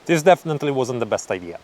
this definitely wasn't the best idea.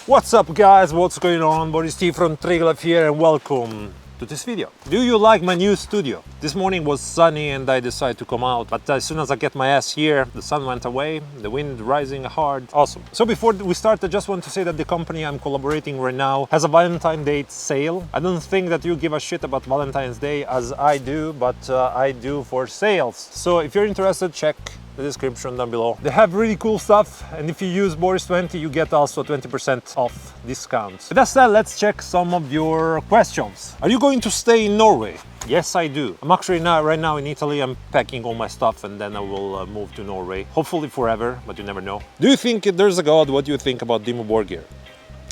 What's up guys, what's going on? BorisT from TRYGLAV here and welcome to this video. Do you like my new studio? This morning was sunny and I decided to come out, but as soon as I get my ass here, the sun went away, the wind rising hard. Awesome. So before we start, I just want to say that the company I'm collaborating right now has a Valentine's Day sale. I don't think that you give a shit about Valentine's Day as I do, but I do for sales. So if you're interested, check the description down below. They have really cool stuff, and if you use BorisT20 you get also 20% off discount. With that said, let's check some of your questions. Are you going to stay in Norway? Yes, I do. I'm actually right now in Italy. I'm packing all my stuff and then I will move to Norway. Hopefully forever, but you never know. Do you think there's a god? What do you think about Dimmu Borgir?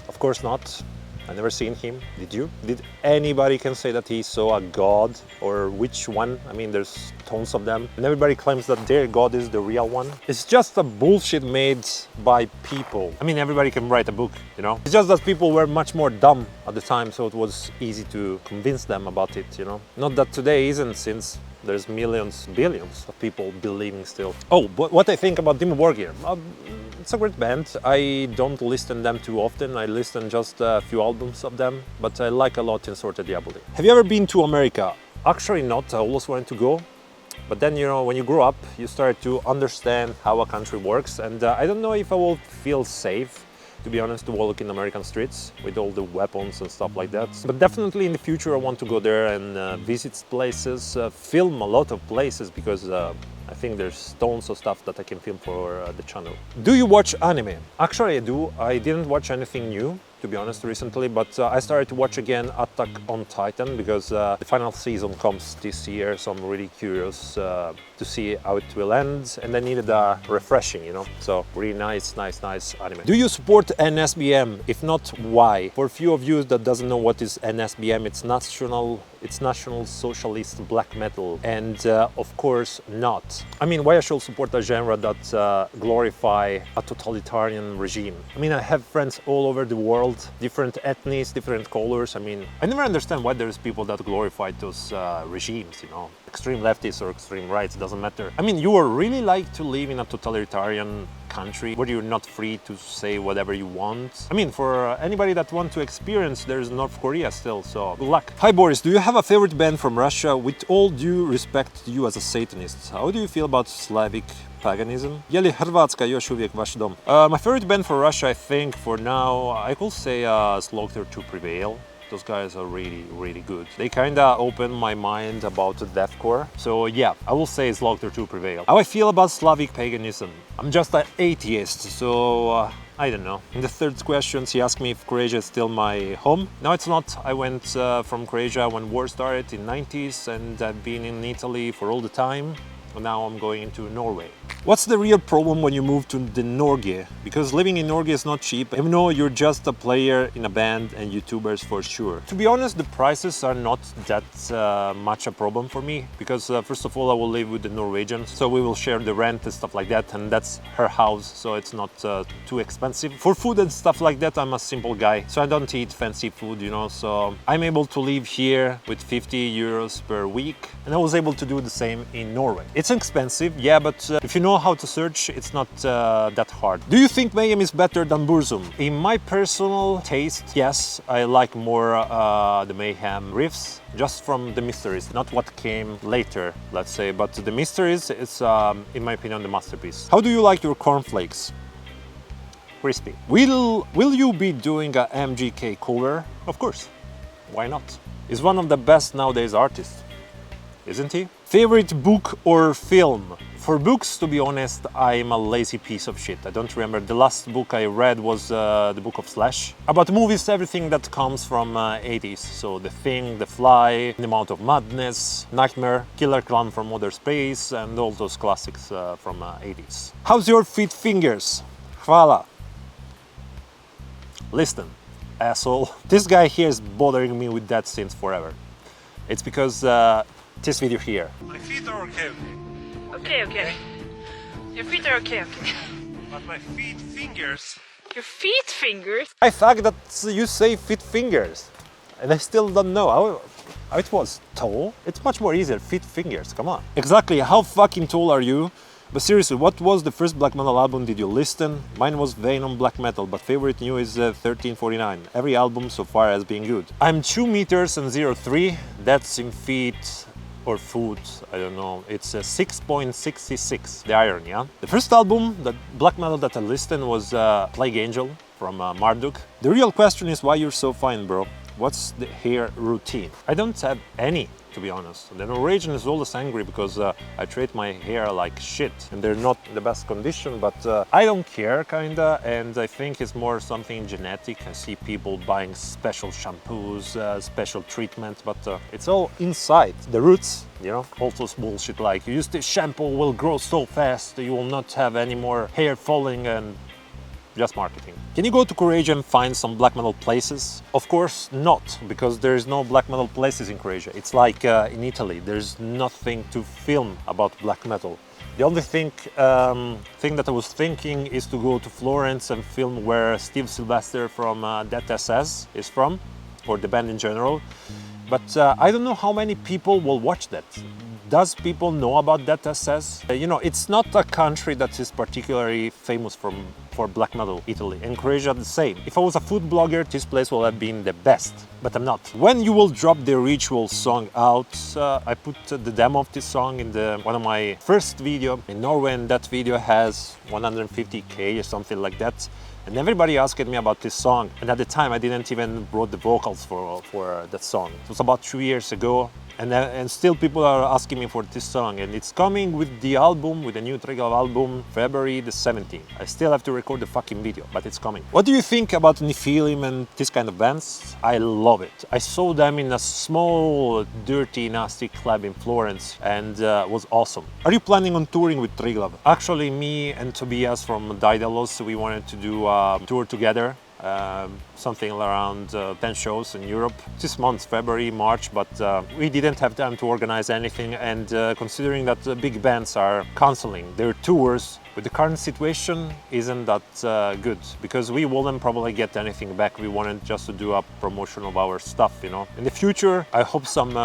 Of course not. I never seen him. Did you? Did anybody can say that he saw a god? Or which one? I mean, there's tons of them. And everybody claims that their god is the real one. It's just a bullshit made by people. I mean, everybody can write a book, you know? It's just that people were much more dumb at the time, so it was easy to convince them about it, you know? Not that today isn't, since there's millions, billions of people believing still. Oh, but what I think about Dimmu Borgir? It's a great band. I don't listen to them too often. I listen just a few albums of them, but I like a lot In Sorte Diaboli. Have you ever been to America? Actually not. I always wanted to go. But then, you know, when you grow up, you start to understand how a country works. And I don't know if I will feel safe, to be honest, to walk in American streets with all the weapons and stuff like that. But definitely in the future, I want to go there and visit places, film a lot of places, because I think there's tons of stuff that I can film for the channel. Do you watch anime? Actually, I do. I didn't watch anything new, to be honest, recently, but I started to watch again Attack on Titan because the final season comes this year, so I'm really curious to see how it will end, and I needed a refreshing, you know, so really nice anime. Do you support NSBM? If not, why? For a few of you that doesn't know what is NSBM, it's National Socialist Black Metal, and of course not. I mean, why I should support a genre that glorify a totalitarian regime? I mean, I have friends all over the world, different ethnies, different colors. I mean, I never understand why there's people that glorify those regimes, you know, extreme leftists or extreme rights, doesn't matter. I mean, you would really like to live in a totalitarian country where you're not free to say whatever you want. I mean, for anybody that wants to experience, there's North Korea still, so good luck. Hi Boris, do you have a favorite band from Russia? With all due respect to you as a Satanist, how do you feel about Slavic paganism? Je li Hrvatska još uvijek vaš dom? My favorite band for Russia, I think, for now, I could say Slaughter to Prevail. Those guys are really good. They kinda opened my mind about deathcore. So yeah, I will say Slaughter to Prevail. How I feel about Slavic paganism? I'm just an atheist, so I don't know. In the third question, he asked me if Croatia is still my home. No, it's not. I went from Croatia when war started in 90s, and I've been in Italy for all the time. Now I'm going into Norway. What's the real problem when you move to the Norge? Because living in Norge is not cheap. Even though you're just a player in a band and YouTubers for sure. To be honest, the prices are not that much a problem for me. Because first of all, I will live with the Norwegians. So we will share the rent and stuff like that. And that's her house, so it's not too expensive. For food and stuff like that, I'm a simple guy. So I don't eat fancy food, you know. So I'm able to live here with 50 euros per week. And I was able to do the same in Norway. It's expensive, yeah, but if you know how to search, it's not that hard. Do you think Mayhem is better than Burzum? In my personal taste, yes, I like more the Mayhem riffs, just from the Mysteries, not what came later, let's say, but the Mysteries is, in my opinion, the masterpiece. How do you like your cornflakes? Crispy. Will you be doing a MGK cover? Of course, why not? He's one of the best nowadays artists, isn't he? Favorite book or film? For books, to be honest, I'm a lazy piece of shit. I don't remember. The last book I read was the book of Slash. About movies, everything that comes from 80s. So The Thing, The Fly, The Amount of Madness, Nightmare, Killer Clown from Outer Space, and all those classics from 80s. How's your feet fingers? Hvala. Listen, asshole. This guy here is bothering me with that since forever. It's because this video here. My feet are okay. Okay. Your feet are okay. But my feet fingers. Your feet fingers? I thought that you say feet fingers. And I still don't know how it was. Tall? It's much more easier. Feet fingers, come on. Exactly, how fucking tall are you? But seriously, what was the first black metal album did you listen? Mine was Venom Black Metal, but favorite new is 1349. Every album so far has been good. I'm 2 meters and 0.3. That's in feet or foot, I don't know. It's 6.66, the iron, yeah? The first album, the black metal that I listened was Plague Angel from Marduk. The real question is why you're so fine, bro. What's the hair routine? I don't have any, to be honest. The Norwegian is always angry because I treat my hair like shit and they're not in the best condition, but I don't care kinda, and I think it's more something genetic. I see people buying special shampoos, special treatment, but it's all inside. The roots, you know, also bullshit like you use this shampoo will grow so fast you will not have any more hair falling, and just marketing. Can you go to Croatia and find some black metal places? Of course not, because there's no black metal places in Croatia. It's like in Italy, there's nothing to film about black metal. The only thing that I was thinking is to go to Florence and film where Steve Sylvester from Death SS is from, or the band in general. But I don't know how many people will watch that. Does people know about Death SS? You know, it's not a country that is particularly famous for black metal, Italy, and Croatia the same. If I was a food blogger, this place would have been the best, but I'm not. When you will drop the Ritual song out, I put the demo of this song in one of my first video in Norway, and that video has 150k or something like that. And everybody asked me about this song, and at the time I didn't even wrote the vocals for that song. It was about 2 years ago, and still people are asking me for this song, and it's coming with the album, with the new TRYGLAV album, February the 17th. I still have to record the fucking video, but it's coming. What do you think about NSBM and this kind of bands? I love it. I saw them in a small, dirty, nasty club in Florence, and it was awesome. Are you planning on touring with TRYGLAV? Actually, me and Tobias from Daedalus, we wanted to do a tour together. Something around 10 shows in Europe this month, February, March, but we didn't have time to organize anything, and considering that the big bands are cancelling their tours, with the current situation isn't that good, because we wouldn't probably get anything back. We wanted just to do a promotion of our stuff, you know. In the future, I hope some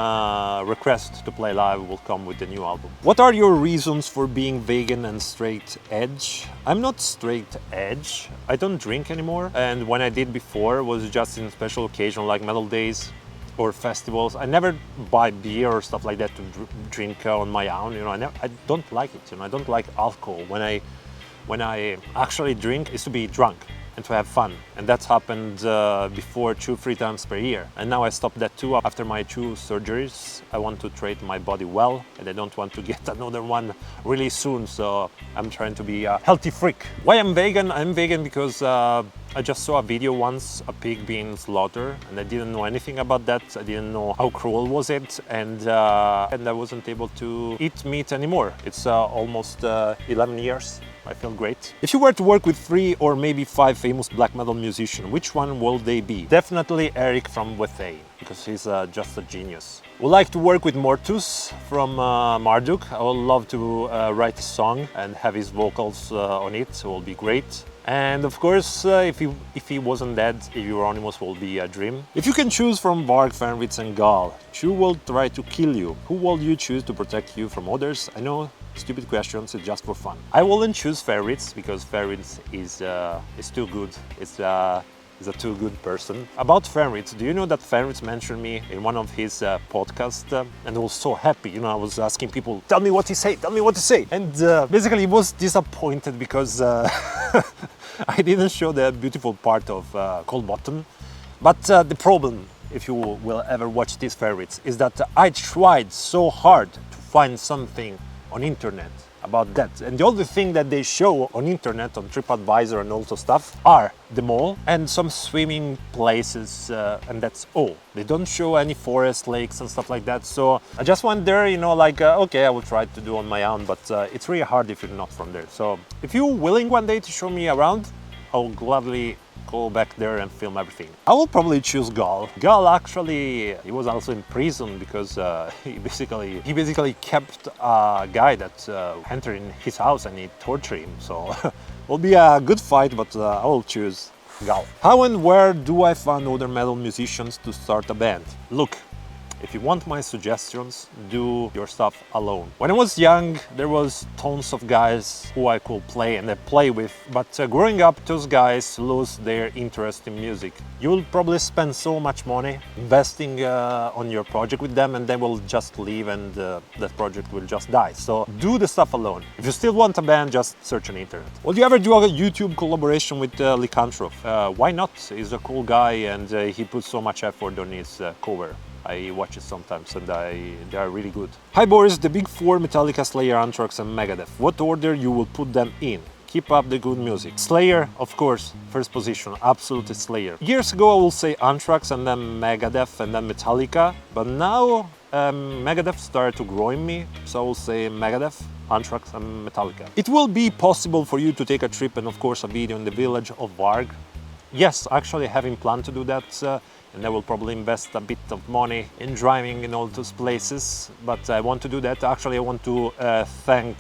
requests to play live will come with the new album. What are your reasons for being vegan and straight edge? I'm not straight edge. I don't drink anymore, and when I did before was just in special occasion like metal days or festivals. I never buy beer or stuff like that to drink on my own, you know. I don't like it, you know. I don't like alcohol. When I actually drink is to be drunk and to have fun, and that's happened before 2-3 times per year, and now I stopped that too. After my 2 surgeries, I want to treat my body well, and I don't want to get another one really soon, so I'm trying to be a healthy freak. Why I'm vegan? I'm vegan because I just saw a video once, a pig being slaughtered, and I didn't know anything about that. I didn't know how cruel was it, and I wasn't able to eat meat anymore. It's almost 11 years. I feel great. If you were to work with 3 or maybe 5 famous black metal musicians, which one will they be? Definitely Eric from Wethay, because he's just a genius. Would like to work with Mortus from Marduk. I would love to write a song and have his vocals on it. It will be great. And of course, if he wasn't dead, Euronymous will be a dream. If you can choose from Varg, Fenritz and Gal, who will try to kill you? Who will you choose to protect you from others? I know, stupid questions, it's just for fun. I wouldn't choose Fenritz because Fenritz is too good. Is a too good person. About Fenritz, do you know that Fenritz mentioned me in one of his podcasts, and I was so happy, you know. I was asking people, tell me what he say, tell me what to say, and basically he was disappointed because I didn't show the beautiful part of Cold Bottom. But the problem, if you will ever watch this Fenritz, is that I tried so hard to find something on internet about that, and the only thing that they show on internet, on TripAdvisor and also stuff, are the mall and some swimming places, and that's all. They don't show any forest, lakes and stuff like that, so I just went there, you know, like okay, I will try to do on my own, but it's really hard if you're not from there. So if you're willing one day to show me around, I'll gladly go back there and film everything. I will probably choose Gal. Gal, actually, he was also in prison because he basically kept a guy that entered in his house and he tortured him. So it will be a good fight, but I will choose Gal. How and where do I find other metal musicians to start a band? Look, if you want my suggestions, do your stuff alone. When I was young, there was tons of guys who I could play and I play with, but growing up, those guys lose their interest in music. You'll probably spend so much money investing on your project with them, and they will just leave, and that project will just die. So do the stuff alone. If you still want a band, just search on the internet. Would you ever do a YouTube collaboration with Lycanthrope? Why not? He's a cool guy, and he puts so much effort on his cover. I watch it sometimes, and they are really good. Hi Boris, the big four: Metallica, Slayer, Anthrax and Megadeth. What order you will put them in? Keep up the good music. Slayer, of course, first position, absolutely Slayer. Years ago I will say Anthrax and then Megadeth and then Metallica, but now Megadeth started to grow in me, so I will say Megadeth, Anthrax and Metallica. It will be possible for you to take a trip and of course a video in the village of Varg. Yes, actually having planned to do that, and I will probably invest a bit of money in driving in all those places, but I want to do that. Actually, I want to thank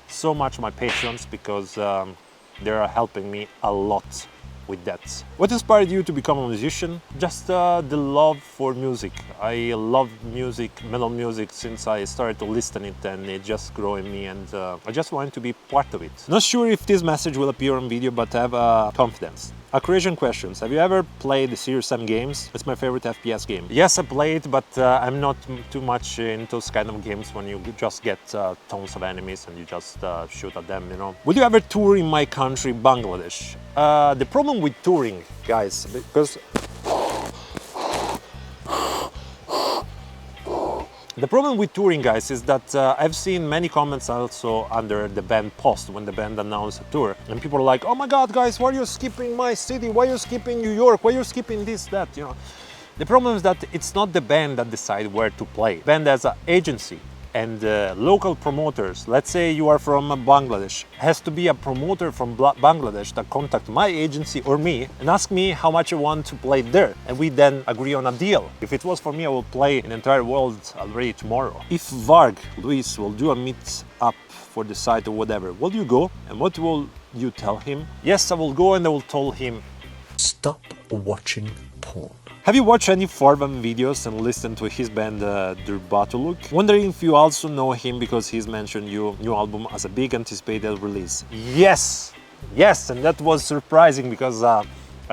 so much my patrons, because they are helping me a lot with that. What inspired you to become a musician? Just the love for music. I love music, metal music, since I started to listen it, and it just grew in me, and I just wanted to be part of it. Not sure if this message will appear on video, but I have confidence. Accuracy questions. Have you ever played the Serious M games? It's my favorite FPS game. Yes, I played, but I'm not too much in those kind of games when you just get tons of enemies and you just shoot at them, you know. Would you ever tour in my country, Bangladesh? The problem with touring, guys, because the problem with touring, guys, is that I've seen many comments also under the band post when the band announced a tour, and people are like, oh my god, guys, why are you skipping my city? Why are you skipping New York? Why are you skipping this, that, you know? The problem is that it's not the band that decide where to play. The band has an agency, and local promoters, let's say you are from Bangladesh, has to be a promoter from Bangladesh that contact my agency or me and ask me how much I want to play there, and we then agree on a deal. If it was for me, I will play in the entire world already tomorrow. If Varg, Luis, will do a meet up for the site or whatever, will you go? And what will you tell him? Yes, I will go, and I will tell him, stop watching porn. Have you watched any Farvan videos and listened to his band Durbatuluk? Wondering if you also know him because he's mentioned your new album as a big anticipated release. Yes! Yes, and that was surprising because I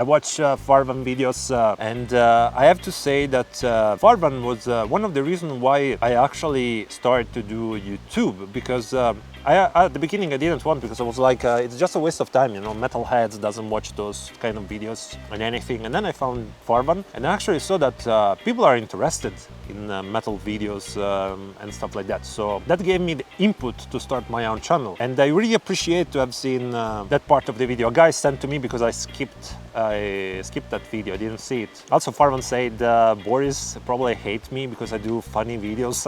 watched Farvan videos and I have to say that Farvan was one of the reasons why I actually started to do YouTube, because at the beginning I didn't want, because I was like, it's just a waste of time, you know, metalheads doesn't watch those kind of videos and anything. And then I found Farvan and I actually saw that people are interested in metal videos and stuff like that. So that gave me the input to start my own channel. And I really appreciate to have seen that part of the video. A guy sent to me because I skipped that video, I didn't see it. Also Farvan said, Boris probably hates me because I do funny videos.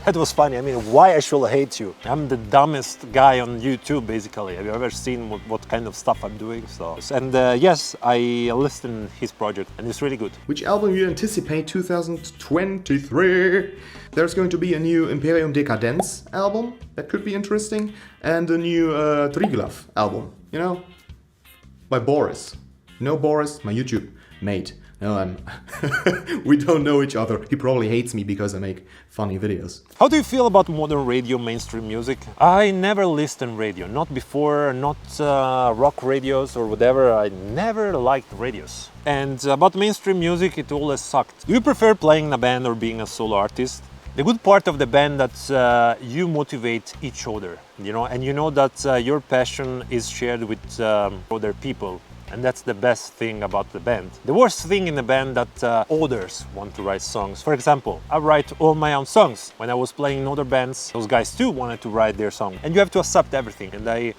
That was funny. I mean, why I should hate you? I'm the dumbest guy on YouTube, basically. Have you ever seen what kind of stuff I'm doing? So, and yes, I listened his project, and it's really good. Which album you anticipate 2023? There's going to be a new Imperium Decadence album that could be interesting, and a new TRYGLAV album. You know, by Boris. You know Boris, my YouTube mate. No, we don't know each other. He probably hates me because I make funny videos. How do you feel about modern radio, mainstream music? I never listened radio, not before, not rock radios or whatever. I never liked radios. And about mainstream music, it always sucked. Do you prefer playing in a band or being a solo artist? The good part of the band that you motivate each other, you know, and you know that your passion is shared with other people. And that's the best thing about the band. The worst thing in the band that others want to write songs. For example, I write all my own songs. When I was playing in other bands, those guys too wanted to write their song. And you have to accept everything. And I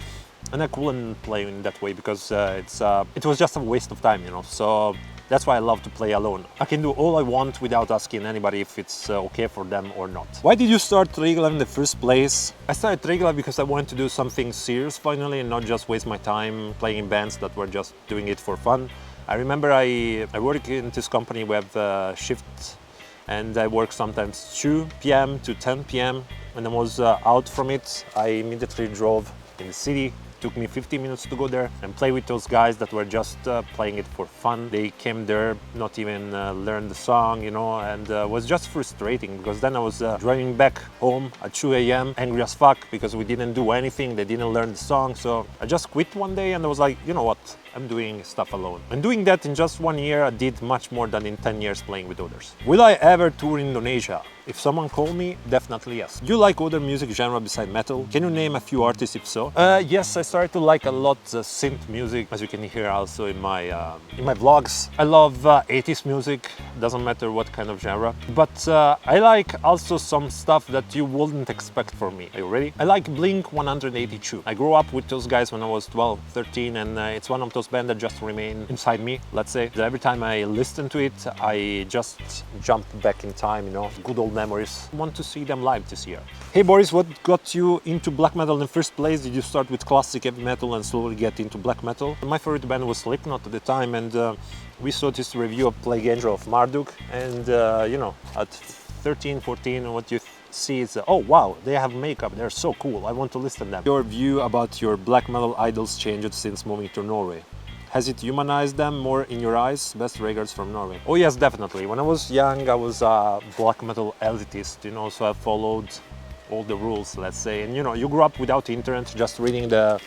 couldn't play in that way because it was just a waste of time, you know. So that's why I love to play alone. I can do all I want without asking anybody if it's okay for them or not. Why did you start TRYGLAV in the first place? I started TRYGLAV because I wanted to do something serious finally and not just waste my time playing in bands that were just doing it for fun. I remember I work in this company with shifts, and I work sometimes 2 p.m. to 10 p.m. When I was out from it, I immediately drove in the city Took me 50 minutes to go there and play with those guys that were just playing it for fun. They came there, not even learn the song, you know, and was just frustrating because then I was driving back home at 2 a.m. angry as fuck because we didn't do anything, they didn't learn the song. So I just quit one day and I was like, you know what, I'm doing stuff alone. And doing that in just 1 year, I did much more than in 10 years playing with others. Will I ever tour Indonesia? If someone called me, definitely yes. Do you like other music genre beside metal? Can you name a few artists if so? Yes, I started to like a lot synth music, as you can hear also in my vlogs. I love 80s music, doesn't matter what kind of genre. But I like also some stuff that you wouldn't expect from me. Are you ready? I like Blink 182. I grew up with those guys when I was 12, 13, and it's one of those bands that just remain inside me, let's say. Every time I listen to it, I just jump back in time, you know, good old memories. I want to see them live this year. Hey Boris, what got you into black metal in the first place? Did you start with classic heavy metal and slowly get into black metal? My favorite band was Slipknot at the time, and we saw this review of Plague Angel of Marduk, and you know, at 13, 14, what you see is, oh wow, they have makeup, they're so cool, I want to listen to them. Your view about your black metal idols changed since moving to Norway. Has it humanized them more in your eyes? Best regards from Norway. Oh yes, definitely. When I was young, I was a black metal elitist, you know, so I followed all the rules, let's say. And you know, you grew up without internet, just reading the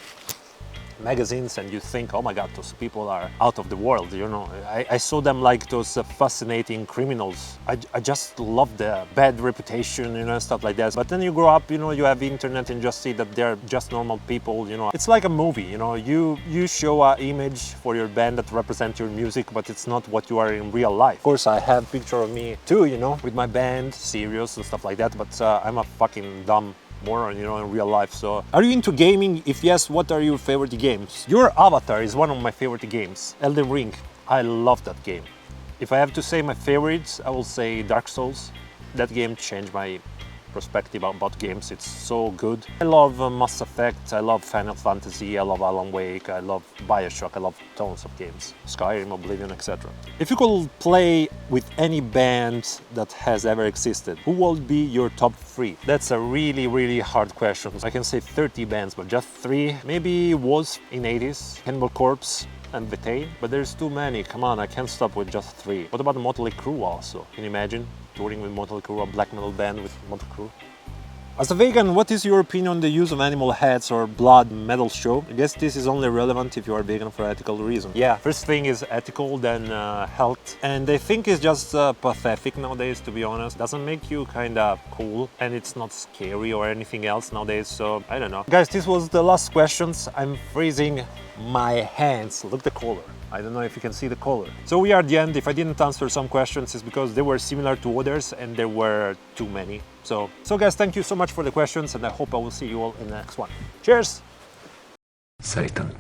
magazines, and you think, oh my god, those people are out of the world, you know. I saw them like those fascinating criminals. I just love the bad reputation, you know, stuff like that. But then you grow up, you know, you have internet and just see that they're just normal people, you know. It's like a movie, you know, you show an image for your band that represents your music, but it's not what you are in real life. Of course, I have a picture of me too, you know, with my band, serious and stuff like that, but I'm a fucking dumb moron, you know, in real life. So, are you into gaming? If yes, what are your favorite games? Your Avatar is one of my favorite games. Elden Ring, I love that game. If I have to say my favorites, I will say Dark Souls. That game changed my perspective about games. It's so good. I love Mass Effect, I love Final Fantasy, I love Alan Wake, I love Bioshock, I love tons of games. Skyrim, Oblivion, etc. If you could play with any band that has ever existed, who would be your top 3? That's a really hard question. I can say 30 bands, but just 3. Maybe Was in 80s, Cannibal Corpse, and Bethane, but there's too many. Come on, I can't stop with just 3. What about Motley Crue also? Can you imagine touring with Motley Crue, a black metal band with Motley Crue? As a vegan, what is your opinion on the use of animal heads or blood metal show? I guess this is only relevant if you are vegan for ethical reasons. Yeah, first thing is ethical, then health. And I think it's just pathetic nowadays, to be honest. Doesn't make you kind of cool, and it's not scary or anything else nowadays, so I don't know. Guys, this was the last questions. I'm freezing my hands. Look the color. I don't know if you can see the color. So we are at the end. If I didn't answer some questions, it's because they were similar to others and there were too many. So guys, thank you so much for the questions, and I hope I will see you all in the next one. Cheers! Satan.